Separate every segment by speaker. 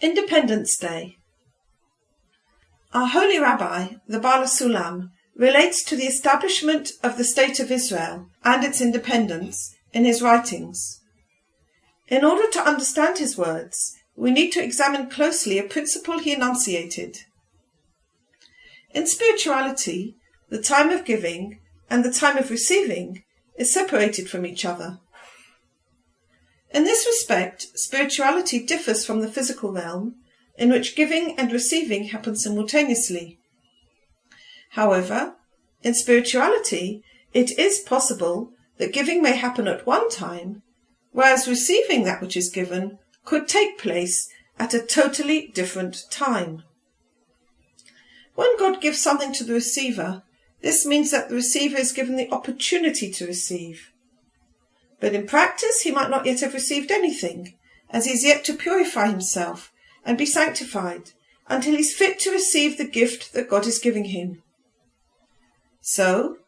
Speaker 1: Independence Day. Our holy rabbi, the Baal HaSulam, relates to the establishment of the State of Israel and its independence in his writings. In order to understand his words, we need to examine closely a principle he enunciated. In spirituality, the time of giving and the time of receiving is separated from each other. In this respect, spirituality differs from the physical realm, in which giving and receiving happen simultaneously. However, in spirituality, it is possible that giving may happen at one time, whereas receiving that which is given could take place at a totally different time. When God gives something to the receiver, this means that the receiver is given the opportunity to receive. But in practice, he might not yet have received anything, as he is yet to purify himself and be sanctified until he is fit to receive the gift that God is giving him. So,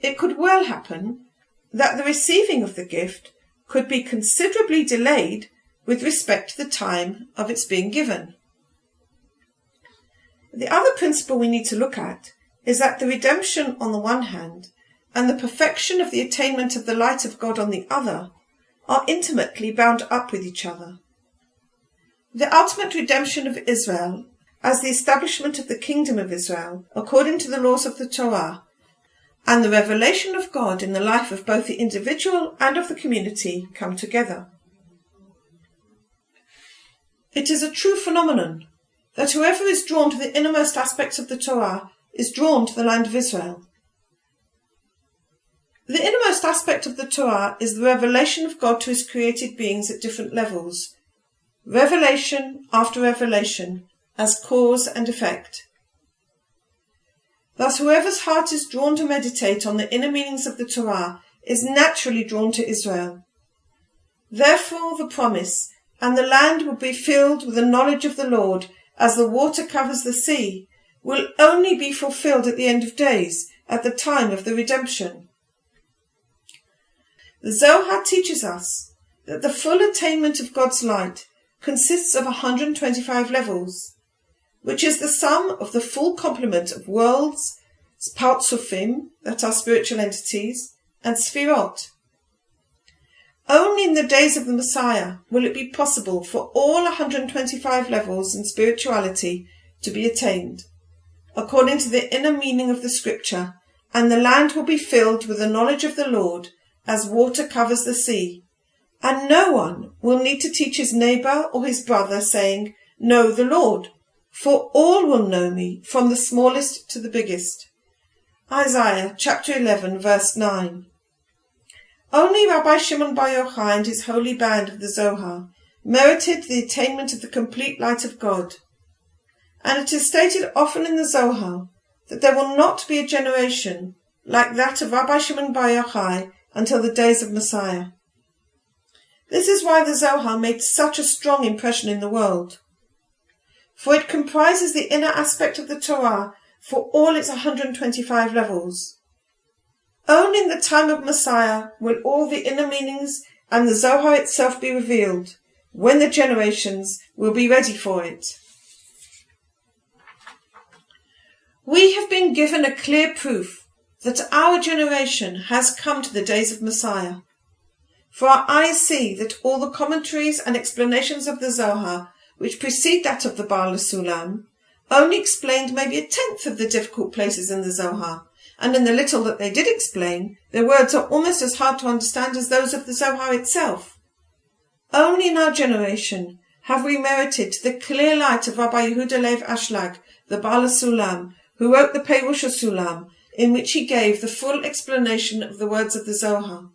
Speaker 1: it could well happen that the receiving of the gift could be considerably delayed with respect to the time of its being given. The other principle we need to look at is that the redemption on the one hand and the perfection of the attainment of the light of God on the other are intimately bound up with each other. The ultimate redemption of Israel, as the establishment of the kingdom of Israel according to the laws of the Torah, and the revelation of God in the life of both the individual and of the community come together. It is a true phenomenon that whoever is drawn to the innermost aspects of the Torah is drawn to the land of Israel. The innermost aspect of the Torah is the revelation of God to his created beings at different levels, revelation after revelation, as cause and effect. Thus, whoever's heart is drawn to meditate on the inner meanings of the Torah is naturally drawn to Israel. Therefore, the promise, and the land will be filled with the knowledge of the Lord, as the water covers the sea, will only be fulfilled at the end of days, at the time of the redemption. The Zohar teaches us that the full attainment of God's light consists of 125 levels, which is the sum of the full complement of worlds, Partsufim, that are spiritual entities, and Sfirot. Only in the days of the Messiah will it be possible for all 125 levels in spirituality to be attained, according to the inner meaning of the scripture, and the land will be filled with the knowledge of the Lord, as water covers the sea, and no one will need to teach his neighbour or his brother, saying, "Know the Lord," for all will know me, from the smallest to the biggest. Isaiah chapter 11, verse 9. Only Rabbi Shimon Bar Yochai and his holy band of the Zohar merited the attainment of the complete light of God. And it is stated often in the Zohar that there will not be a generation like that of Rabbi Shimon Bar Yochai until the days of Messiah. This is why the Zohar made such a strong impression in the world, for it comprises the inner aspect of the Torah for all its 125 levels. Only in the time of Messiah will all the inner meanings and the Zohar itself be revealed, when the generations will be ready for it. We have been given a clear proof that our generation has come to the days of Messiah. For our eyes see that all the commentaries and explanations of the Zohar, which precede that of the Baal HaSulam, only explained maybe 1/10 of the difficult places in the Zohar, and in the little that they did explain, their words are almost as hard to understand as those of the Zohar itself. Only in our generation have we merited the clear light of Rabbi Ashlag, the Baal HaSulam, who wrote the Perush HaSulam, in which he gave the full explanation of the words of the Zohar,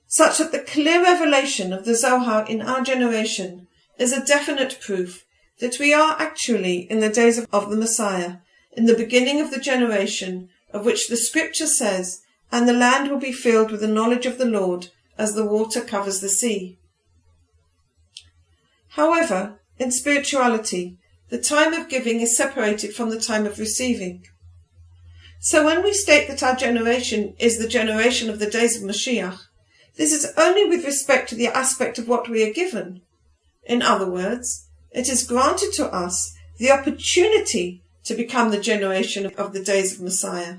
Speaker 1: such that the clear revelation of the Zohar in our generation is a definite proof that we are actually in the days of the Messiah, in the beginning of the generation of which the scripture says, "And the land will be filled with the knowledge of the Lord, as the water covers the sea." However, in spirituality, the time of giving is separated from the time of receiving. So when we state that our generation is the generation of the days of Mashiach, this is only with respect to the aspect of what we are given. In other words, It is granted to us the opportunity to become the generation of the days of Messiah.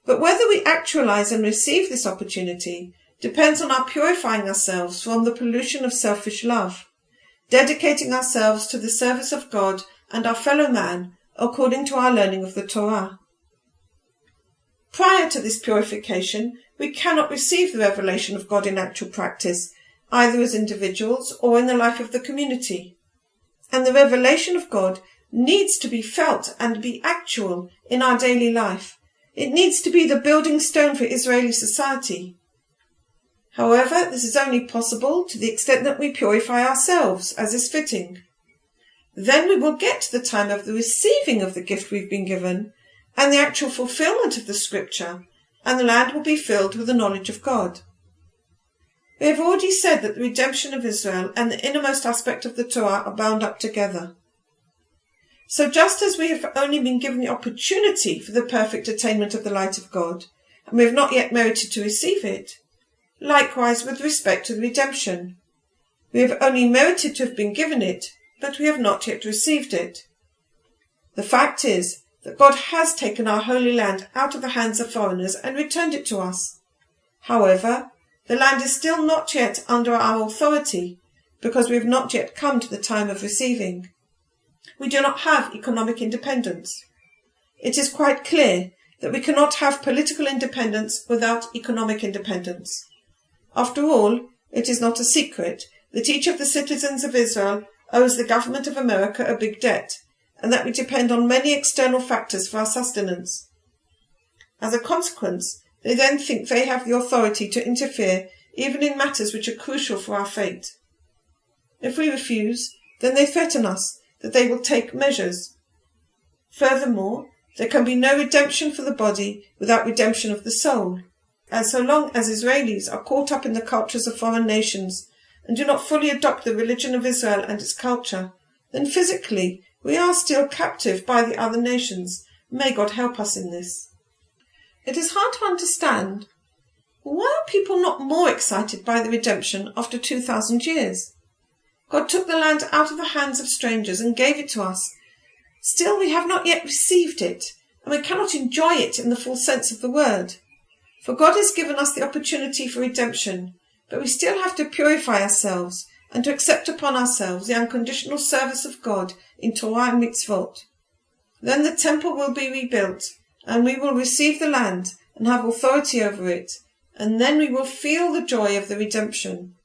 Speaker 1: But whether we actualize and receive this opportunity depends on our purifying ourselves from the pollution of selfish love, dedicating ourselves to the service of God and our fellow man according to our learning of the Torah. Prior to this purification, we cannot receive the revelation of God in actual practice, either as individuals or in the life of the community. And the revelation of God needs to be felt and be actual in our daily life. It needs to be the building stone for Israeli society. However, this is only possible to the extent that we purify ourselves, as is fitting. Then we will get to the time of the receiving of the gift we've been given, and the actual fulfillment of the scripture, and the land will be filled with the knowledge of God. We have already said that the redemption of Israel and the innermost aspect of the Torah are bound up together. So just as we have only been given the opportunity for the perfect attainment of the light of God, and we have not yet merited to receive it, likewise with respect to the redemption, we have only merited to have been given it, but we have not yet received it. The fact is that God has taken our holy land out of the hands of foreigners and returned it to us. However, the land is still not yet under our authority, because we have not yet come to the time of receiving. We do not have economic independence. It is quite clear that we cannot have political independence without economic independence. After all, it is not a secret that each of the citizens of Israel owes the government of America a big debt, and that we depend on many external factors for our sustenance. As a consequence, they then think they have the authority to interfere even in matters which are crucial for our fate. If we refuse, then they threaten us that they will take measures. Furthermore, there can be no redemption for the body without redemption of the soul, as so long as Israelis are caught up in the cultures of foreign nations and do not fully adopt the religion of Israel and its culture, then physically we are still captive by the other nations. May God help us in this. It is hard to understand. Why are people not more excited by the redemption after 2,000 years? God took the land out of the hands of strangers and gave it to us. Still, we have not yet received it, and we cannot enjoy it in the full sense of the word. For God has given us the opportunity for redemption, but we still have to purify ourselves and to accept upon ourselves the unconditional service of God in Torah and mitzvot. Then the temple will be rebuilt, and we will receive the land and have authority over it, and then we will feel the joy of the redemption.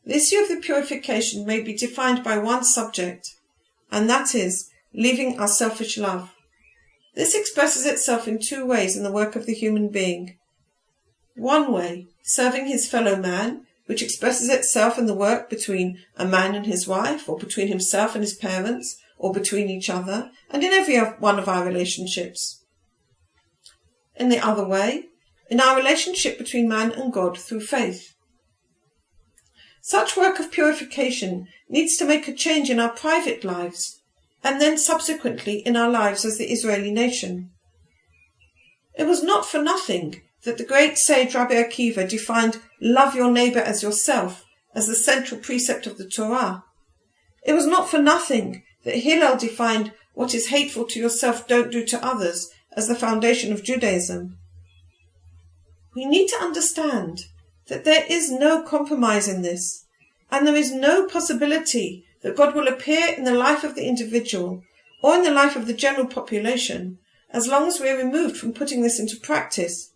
Speaker 1: The issue of the purification may be defined by one subject, and that is leaving our selfish love. This expresses itself in two ways in the work of the human being. One way, serving his fellow man, which expresses itself in the work between a man and his wife, or between himself and his parents, or between each other, and in every one of our relationships. In the other way, in our relationship between man and God through faith. Such work of purification needs to make a change in our private lives, and then subsequently in our lives as the Israeli nation. It was not for nothing that the great sage Rabbi Akiva defined love your neighbor as yourself as the central precept of the Torah. It was not for nothing that Hillel defined what is hateful to yourself don't do to others as the foundation of Judaism. We need to understand that there is no compromise in this, and there is no possibility that God will appear in the life of the individual or in the life of the general population as long as we are removed from putting this into practice.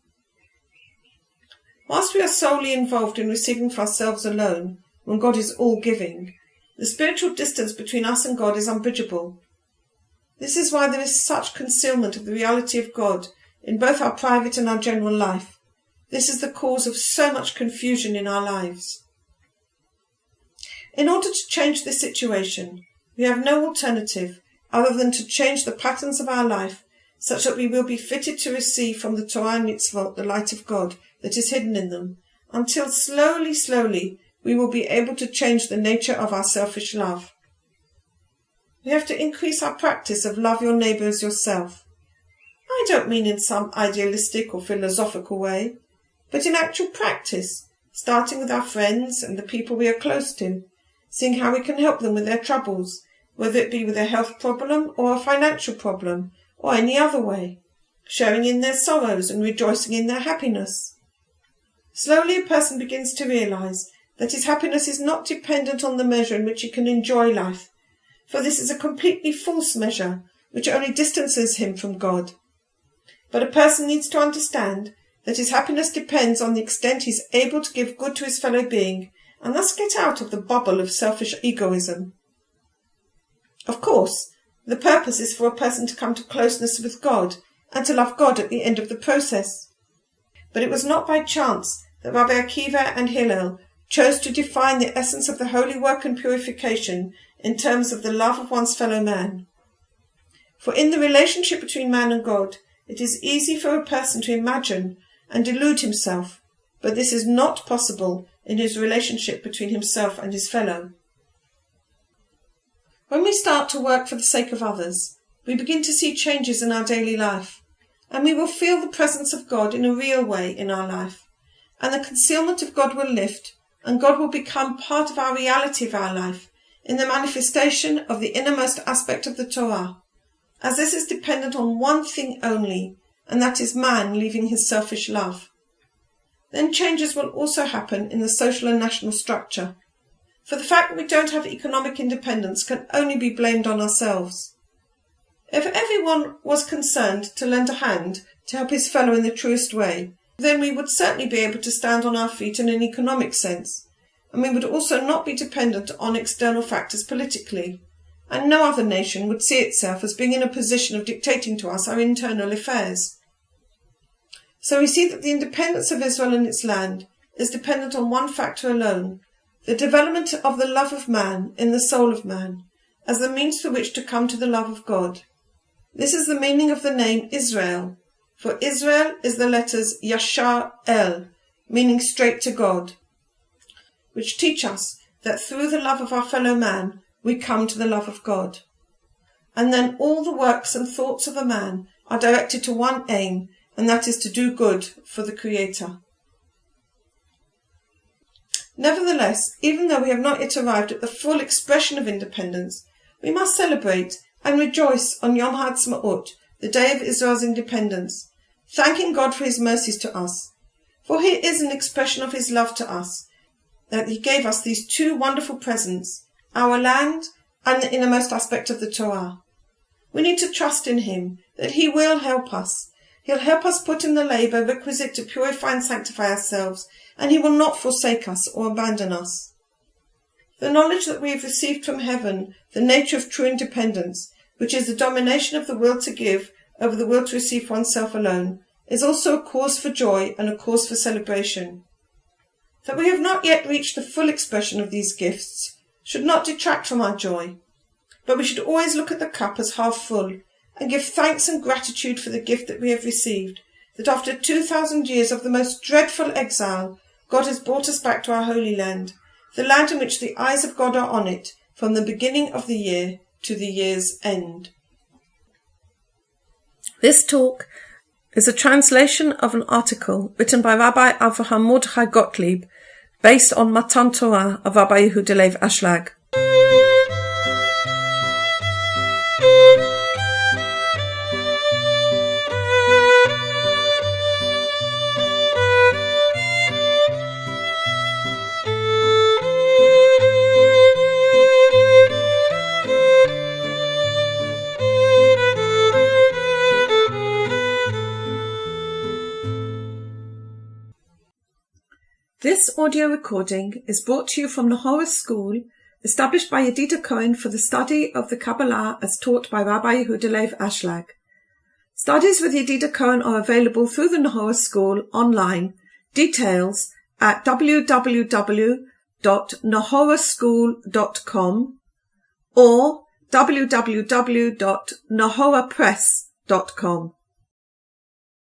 Speaker 1: Whilst we are solely involved in receiving for ourselves alone, when God is all-giving, the spiritual distance between us and God is unbridgeable. This is why there is such concealment of the reality of God in both our private and our general life. This is the cause of so much confusion in our lives. In order to change this situation, we have no alternative other than to change the patterns of our life such that we will be fitted to receive from the Torah and mitzvot the light of God that is hidden in them, until slowly we will be able to change the nature of our selfish love. We have to increase our practice of love your neighbour as yourself. I don't mean in some idealistic or philosophical way, but in actual practice, starting with our friends and the people we are close to, seeing how we can help them with their troubles, whether it be with a health problem or a financial problem, or any other way, sharing in their sorrows and rejoicing in their happiness. Slowly a person begins to realize that his happiness is not dependent on the measure in which he can enjoy life, for this is a completely false measure which only distances him from God. But a person needs to understand that his happiness depends on the extent he is able to give good to his fellow being, and thus get out of the bubble of selfish egoism. Of course, the purpose is for a person to come to closeness with God and to love God at the end of the process. But it was not by chance that Rabbi Akiva and Hillel chose to define the essence of the holy work and purification in terms of the love of one's fellow man. For in the relationship between man and God, it is easy for a person to imagine and delude himself, but this is not possible in his relationship between himself and his fellow. When we start to work for the sake of others, we begin to see changes in our daily life, and we will feel the presence of God in a real way in our life, and the concealment of God will lift, and God will become part of our reality of our life, in the manifestation of the innermost aspect of the Torah, as this is dependent on one thing only, and that is man leaving his selfish love. Then changes will also happen in the social and national structure, for the fact that we don't have economic independence can only be blamed on ourselves. If everyone was concerned to lend a hand to help his fellow in the truest way, then we would certainly be able to stand on our feet in an economic sense, and we would also not be dependent on external factors politically, and no other nation would see itself as being in a position of dictating to us our internal affairs. So we see that the independence of Israel and its land is dependent on one factor alone, the development of the love of man in the soul of man, as the means through which to come to the love of God. This is the meaning of the name Israel, for Israel is the letters Yashar El, meaning straight to God, which teach us that through the love of our fellow man we come to the love of God. And then all the works and thoughts of a man are directed to one aim, and that is to do good for the Creator. Nevertheless, even though we have not yet arrived at the full expression of independence, we must celebrate and rejoice on Yom HaAtzmaut, the day of Israel's independence, thanking God for his mercies to us. For he is an expression of his love to us, that he gave us these two wonderful presents, our land and the innermost aspect of the Torah. We need to trust in him, that he will help us. He'll help us put in the labour requisite to purify and sanctify ourselves, and he will not forsake us or abandon us. The knowledge that we have received from heaven, the nature of true independence, which is the domination of the will to give over the will to receive oneself alone, is also a cause for joy and a cause for celebration. That we have not yet reached the full expression of these gifts should not detract from our joy, but we should always look at the cup as half full, and give thanks and gratitude for the gift that we have received, that after 2,000 years of the most dreadful exile, God has brought us back to our holy land, the land in which the eyes of God are on it, from the beginning of the year to the year's end. This talk is a translation of an article written by Rabbi Avraham Mordecai Gottlieb, based on Matan Torah of Rabbi Yedidah Ashlag. This audio recording is brought to you from the Zohar school, established by Yedidah Cohen for the study of the Kabbalah as taught by Rabbi Ashlag. Studies with Yedidah Cohen are available through the Zohar school online. Details at www.nahoraschool.com or www.nahorpress.com.